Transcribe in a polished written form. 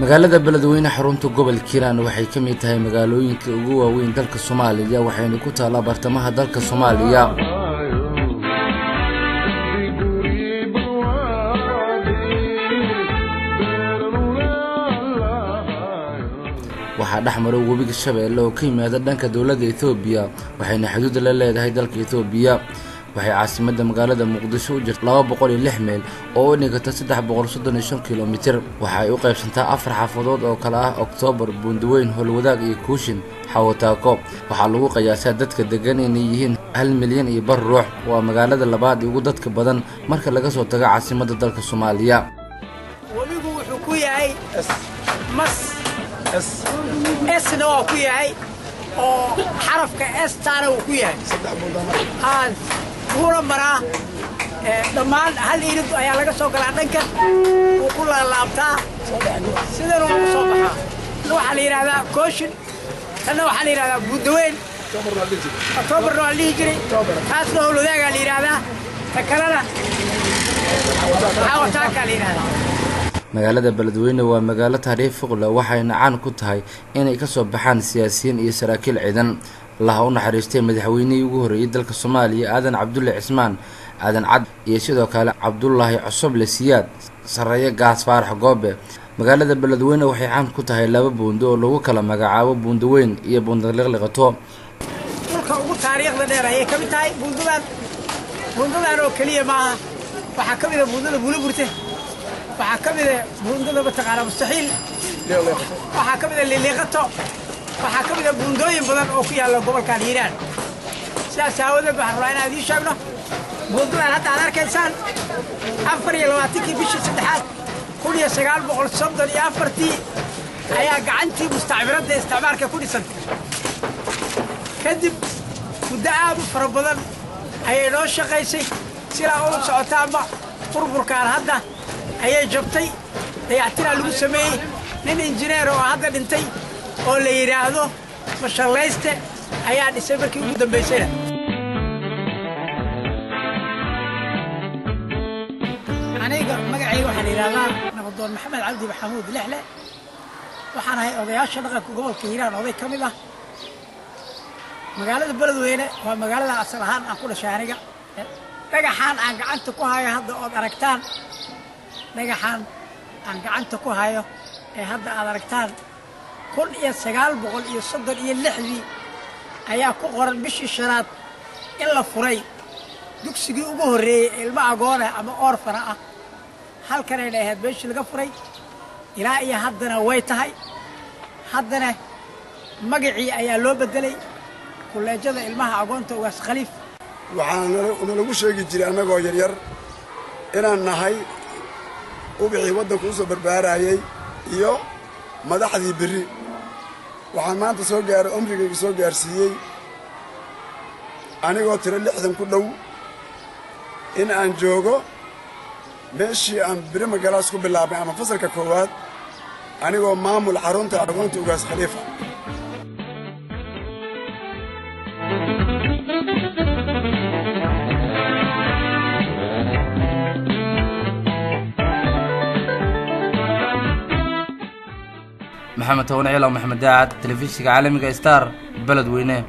magaalada beledweyne xarunta gobolka Hiiraan waxay ka mid tahay magaalooyinka ugu waaweyn dalka Soomaaliya waxayna ku taala bartamaha dalka Soomaaliya waxa dhaxmaro webiga Shabeelle oo ka yimaada dhanka dawladda Itoobiya waxayna xuduud la leedahay dalka Itoobiya waxay caasimadda magaalada Muqdisho u jirtaa 206 meel oo dhigata 335 kiiloomitir waxay u qaybsantaa 4 xaafadood oo kala ah Oktoobar, Buundweyn, Holwadaag iyo Kuushin Xawataako waxa lagu qiyaasaa dadka degan inay yihiin 1 milyan iyo bar ruux waa magaalada labaad ugu dadka badan marka laga soo tago caasimadda dalka Soomaaliya webigu wuxuu ku yahay اسنا وكياي او حرفك استانا وكياي هو مرا دمان هل يريد ayaa laga soo galaa dhanka oo ku laabtaa sida loo soo baxaa waxa la yiraahdaa Kuushin ana waxa la yiraahdaa Buundweyn Oktoobar oo la jiray taasna Holwadaag la yiraahdaa takalana Xawataako la yiraahdaa magaalada beledweyne waa magaalo taariikh fog leh waxayna caan ku tahay inay ka soo baxaan siyaasiyiin iyo saraakiil ciidan la u naxariistay madaxweynihii ugu horeeyay dalka Soomaaliya Aadan Cabdulle Cismaan Aadan Cad iyo sidoo kale Cabdullaahi Cusuble Siyaad Sareeye Gaas Faarax Goobe magaalada beledweyne waxay caan ku tahay laba buundo oo lagu kala magacaabo Buundweyn iyo Buundaliqliqato dhulka ugu taariikhda dheer ay ka mid tahay buundadan oo kaliya ma waxa ka mid ah buundada Buulaburte waxa ka mid ah buundada Bataqaara Mustaxiil waxa ka mid ah Liqliqato waxa ka mid ah buundooyin badan oo ku yaala gobolka Hiiraan sidaas awoodeed waxaan rabaa inaan idin sheegno buundadan hadda aad arkaysaan 24 bishii saddexaad 1934 ayaa gacantii mustacmaradda isticmaalka ku dhisan kadib muddo aad u fara badan ayay noo shaqaysay sida uu socotaaba burburkaan hadda ayay jabtay dayactir lagu sameeyay nin injineer oo hadda dhintay oo la yiraahdo Mashallayste ayaa dhisay markii ugu dambeysay aniga magacayga waxa la yiraahdaa Nabdoon Maxamed Cabdi Maxamuud Lexle waxaan ahay odayaasha dhaqanka gobolka Hiiraan oday kamid ah magaalada beledweyne waa magaalada asal ahaan aan ku dhashay aniga dhagaxaan aan gacanta ku hayo hadda oo aragtaan dhagaxaan aan gacanta ku hayo ee hadda aad aragtaan 1936 ayaa ku qoran bishii shanaad in la furay dugsigii ugu horeeyay ilmo agoon ah ama orfana ah halkan ay ahayd meeshii laga furay ilaa iyo haddana way tahay haddana magacii ayaa loo bedelay kuleejada ilmaha agoonta ugaas Khaliif waxaan lagu sheegi jiray anagoo yaryar inaan nahay ubixii waddanku u soo barbaarayay iyo madaxdii biri waxaan maanta soo gaaray umrigayga soo gaarsiiyey anigoo tiro 60 ku dhow in aan joogo meeshii aan biri magalaas ku bilaabay ama fasalka koowaad anigoo maamul xarunta agoonta ugaas Khaliif محمد تونعيل ومحمد داعد تلفزيون عالمي ستار بلدوينه